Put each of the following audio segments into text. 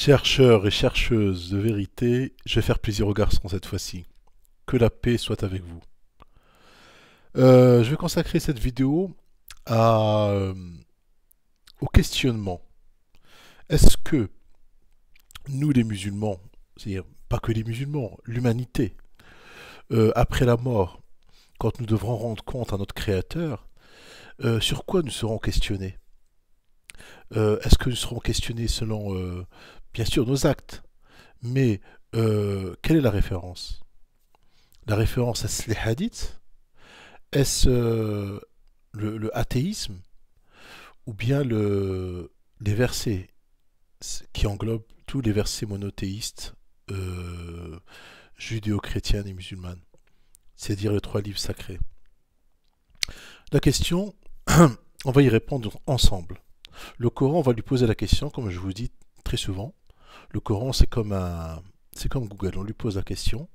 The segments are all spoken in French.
Chercheurs et chercheuses de vérité, je vais faire plaisir aux garçons cette fois-ci. Que la paix soit avec vous. Je vais consacrer cette vidéo à, au questionnement. Est-ce que nous les musulmans, c'est-à-dire pas que les musulmans, l'humanité, après la mort, quand nous devrons rendre compte à notre Créateur, sur quoi nous serons questionnés? Est-ce que nous serons questionnés selon, bien sûr, nos actes, mais quelle est la référence? La référence, est-ce les hadiths? Est-ce le athéisme? Ou bien les versets qui englobent tous les versets monothéistes judéo-chrétiennes et musulmanes, c'est-à-dire les trois livres sacrés? La question, on va y répondre ensemble. Le Coran, on va lui poser la question, comme je vous dis très souvent. Le Coran, c'est comme Google. On lui pose la question.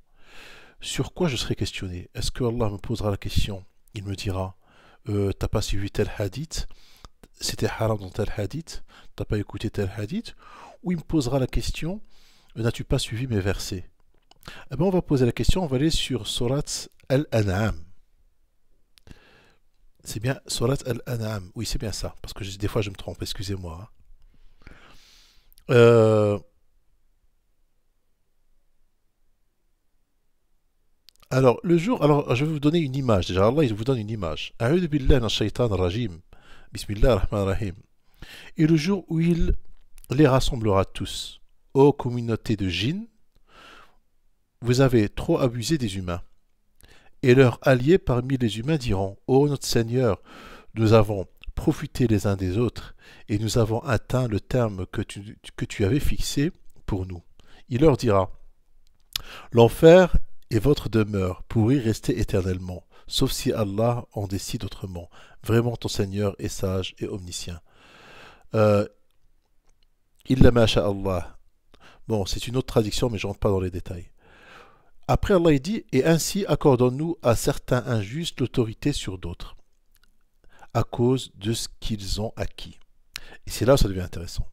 Sur quoi je serai questionné? Est-ce que Allah me posera la question? Il me dira, t'as pas suivi tel hadith, c'était haram dans tel hadith, t'as pas écouté tel hadith? Ou il me posera la question, n'as-tu pas suivi mes versets? Eh bien, on va poser la question, on va aller sur Surat Al-An'am. C'est bien Surat Al-An'am. Oui, c'est bien ça, parce que des fois je me trompe, excusez-moi. Euh, alors, je vais vous donner une image. Déjà, Allah, il vous donne une image. A'udhu billahi minash shaitanir rajim. Bismillah ar-Rahman ar-Rahim. Et le jour où il les rassemblera tous, ô communauté de djinns, vous avez trop abusé des humains. Et leurs alliés parmi les humains diront, ô notre Seigneur, nous avons profité les uns des autres, et nous avons atteint le terme que tu avais fixé pour nous. Il leur dira, l'enfer est votre demeure pour y rester éternellement, sauf si Allah en décide autrement. Vraiment ton Seigneur est sage et omniscient. Illa ma sha Allah. Bon, c'est une autre traduction, mais je ne rentre pas dans les détails. Après, Allah il dit, et ainsi accordons-nous à certains injustes l'autorité sur d'autres, à cause de ce qu'ils ont acquis. Et c'est là où ça devient intéressant.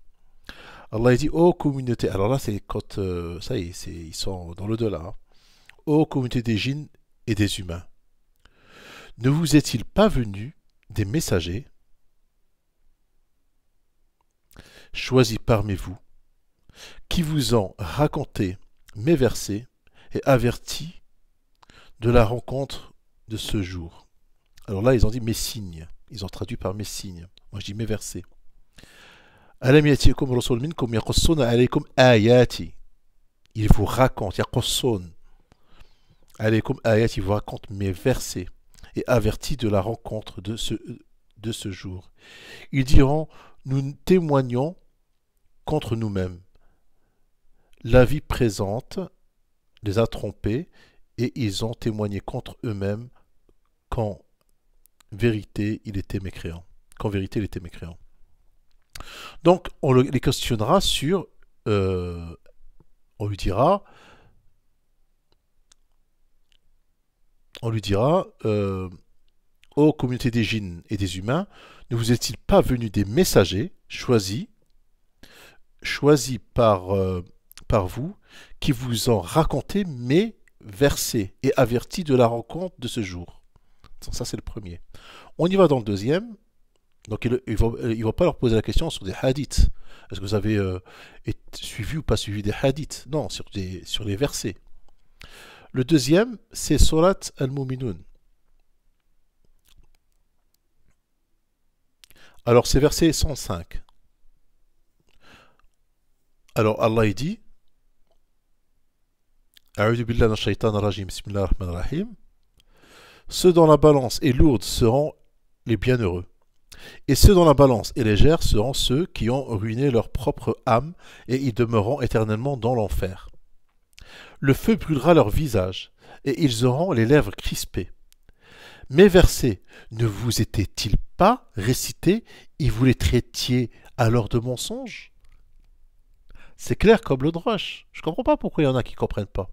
Allah il dit, ô communauté, alors là c'est quand, ça y est, ils sont dans l'au-delà. Hein. Ô communauté des djinns et des humains, ne vous est-il pas venu des messagers choisis parmi vous, qui vous ont raconté mes versets et averti de la rencontre de ce jour? Alors là, ils ont dit mes signes. Ils ont traduit par mes signes. Moi, je dis mes versets. Alam yatikum rasul minkum yaqussuna alaykum ayati. Il vous raconte, yaqussun alaykum ayati, il vous raconte mes versets et averti de la rencontre de ce jour. Ils diront, nous témoignons contre nous-mêmes. La vie présente les a trompés et ils ont témoigné contre eux-mêmes qu'en vérité il était mécréant. Qu'en vérité il était mécréant. Donc on les questionnera sur, on lui dira, ô communauté des djinns et des humains, ne vous est-il pas venu des messagers choisis par vous, qui vous ont raconté mes versets et averti de la rencontre de ce jour? Ça, c'est le premier. On y va dans le deuxième. Donc, il ne va pas leur poser la question sur des hadiths. Est-ce que vous avez suivi ou pas suivi des hadiths? Non, sur les versets. Le deuxième, c'est Surat Al-Mu'minun. Alors, c'est verset 105. Alors, Allah il dit, A'udhu billahi minash shaitanir rajim, bismillah ar-Rahman ar-Rahim. Ceux dont la balance est lourde seront les bienheureux. Et ceux dont la balance est légère seront ceux qui ont ruiné leur propre âme et y demeureront éternellement dans l'enfer. Le feu brûlera leur visage et ils auront les lèvres crispées. Mes versets ne vous étaient-ils pas récités et vous les traitiez alors de mensonges? C'est clair comme l'eau de roche. Je ne comprends pas pourquoi il y en a qui ne comprennent pas.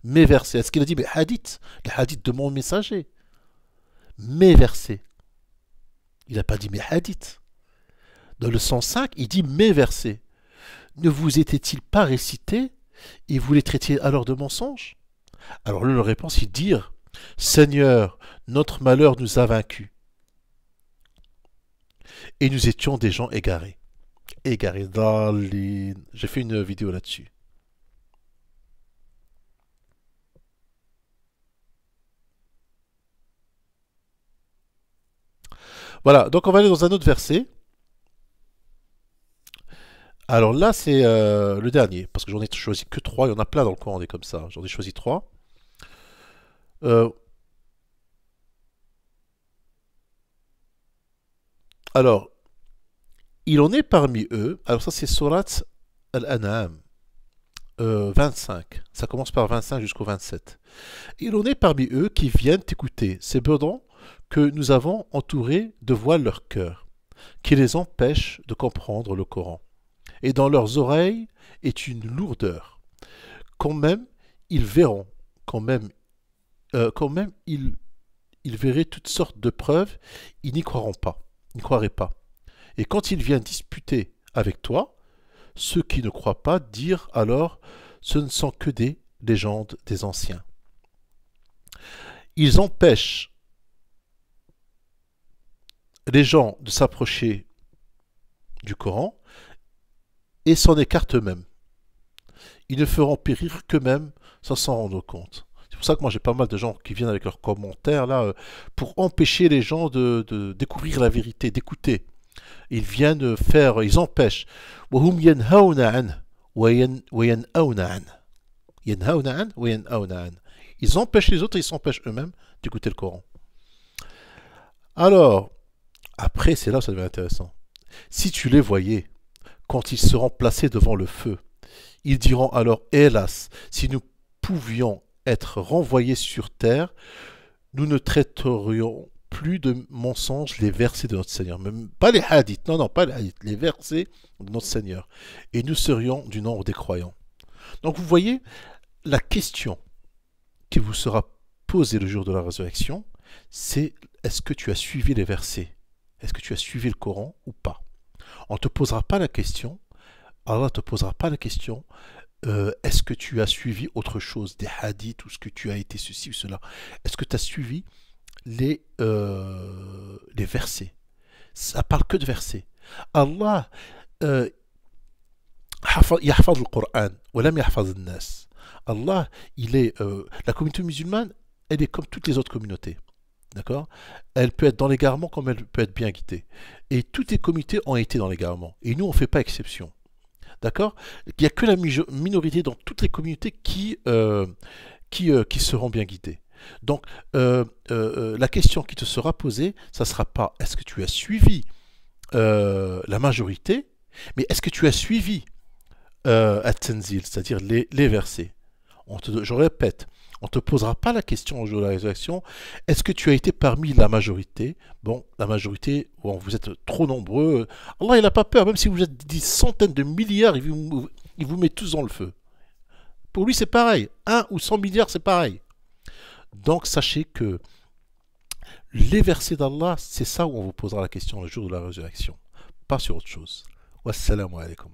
Mes versets. Est-ce qu'il a dit mes hadiths? Les hadiths de mon messager. Mes versets. Il n'a pas dit mes hadiths. Dans le 105, il dit mes versets. ne vous était-il pas récité et vous les traitiez alors de mensonges? Alors leur réponse, ils dirent, Seigneur, notre malheur nous a vaincus et nous étions des gens égarés. Égarés, dalin. J'ai fait une vidéo là-dessus. Voilà, donc on va aller dans un autre verset. Alors là, c'est le dernier, parce que j'en ai choisi que trois. Il y en a plein dans le Coran, on est comme ça. J'en ai choisi trois. Euh, alors, il en est parmi eux. Alors ça, c'est Surat Al-An'am 25. Ça commence par 25 jusqu'au 27. Il en est parmi eux qui viennent écouter ces bedants que nous avons entourés de voiles leur cœur, qui les empêchent de comprendre le Coran. Et dans leurs oreilles est une lourdeur. Quand même, ils verront, quand même ils verraient toutes sortes de preuves, ils n'y croiront pas, ils n'y croiraient pas. Et quand ils viennent disputer avec toi, ceux qui ne croient pas dirent alors, ce ne sont que des légendes des anciens. Ils empêchent les gens de s'approcher du Coran et s'en écartent eux-mêmes. Ils ne feront périr qu'eux-mêmes sans s'en rendre compte. C'est pour ça que moi j'ai pas mal de gens qui viennent avec leurs commentaires là pour empêcher les gens de découvrir la vérité, d'écouter. Ils viennent faire, ils empêchent. وهم ينهون عنه وينأون عنه. ينهون عنه وينأون عنه. Ils empêchent les autres et ils s'empêchent eux-mêmes d'écouter le Coran. Alors, après c'est là où ça devient intéressant. Si tu les voyais quand ils seront placés devant le feu, ils diront alors, hélas, si nous pouvions être renvoyés sur terre, nous ne traiterions plus de mensonges les versets de notre Seigneur. Même pas les hadiths, non, pas les hadiths, les versets de notre Seigneur. Et nous serions du nombre des croyants. Donc vous voyez, la question qui vous sera posée le jour de la résurrection, c'est est-ce que tu as suivi les versets? Est-ce que tu as suivi le Coran ou pas? On ne te posera pas la question, Allah ne te posera pas la question, est-ce que tu as suivi autre chose, des hadiths, ou est-ce que tu as été ceci ou cela? Est-ce que tu as suivi les versets? Ça parle que de versets. Allah يحفظ القرآن ولم يحفظ الناس. Allah, la communauté musulmane, elle est comme toutes les autres communautés. D'accord? Elle peut être dans l'égarement comme elle peut être bien guidée. Et toutes les communautés ont été dans l'égarement. Et nous, on ne fait pas exception. D'accord? Il n'y a que la minorité dans toutes les communautés qui seront bien guidées. Donc, la question qui te sera posée, ça ne sera pas est-ce que tu as suivi la majorité, mais est-ce que tu as suivi At-Tanzil, c'est-à-dire les versets. Je répète, on ne te posera pas la question au jour de la résurrection, est-ce que tu as été parmi la majorité? Bon, la majorité, bon, vous êtes trop nombreux. Allah, il n'a pas peur, même si vous êtes des centaines de milliards, il vous met tous dans le feu. Pour lui, c'est pareil. 1 ou 100 milliards, c'est pareil. Donc, sachez que les versets d'Allah, c'est ça où on vous posera la question le jour de la résurrection. Pas sur autre chose. Wassalamu alaikum.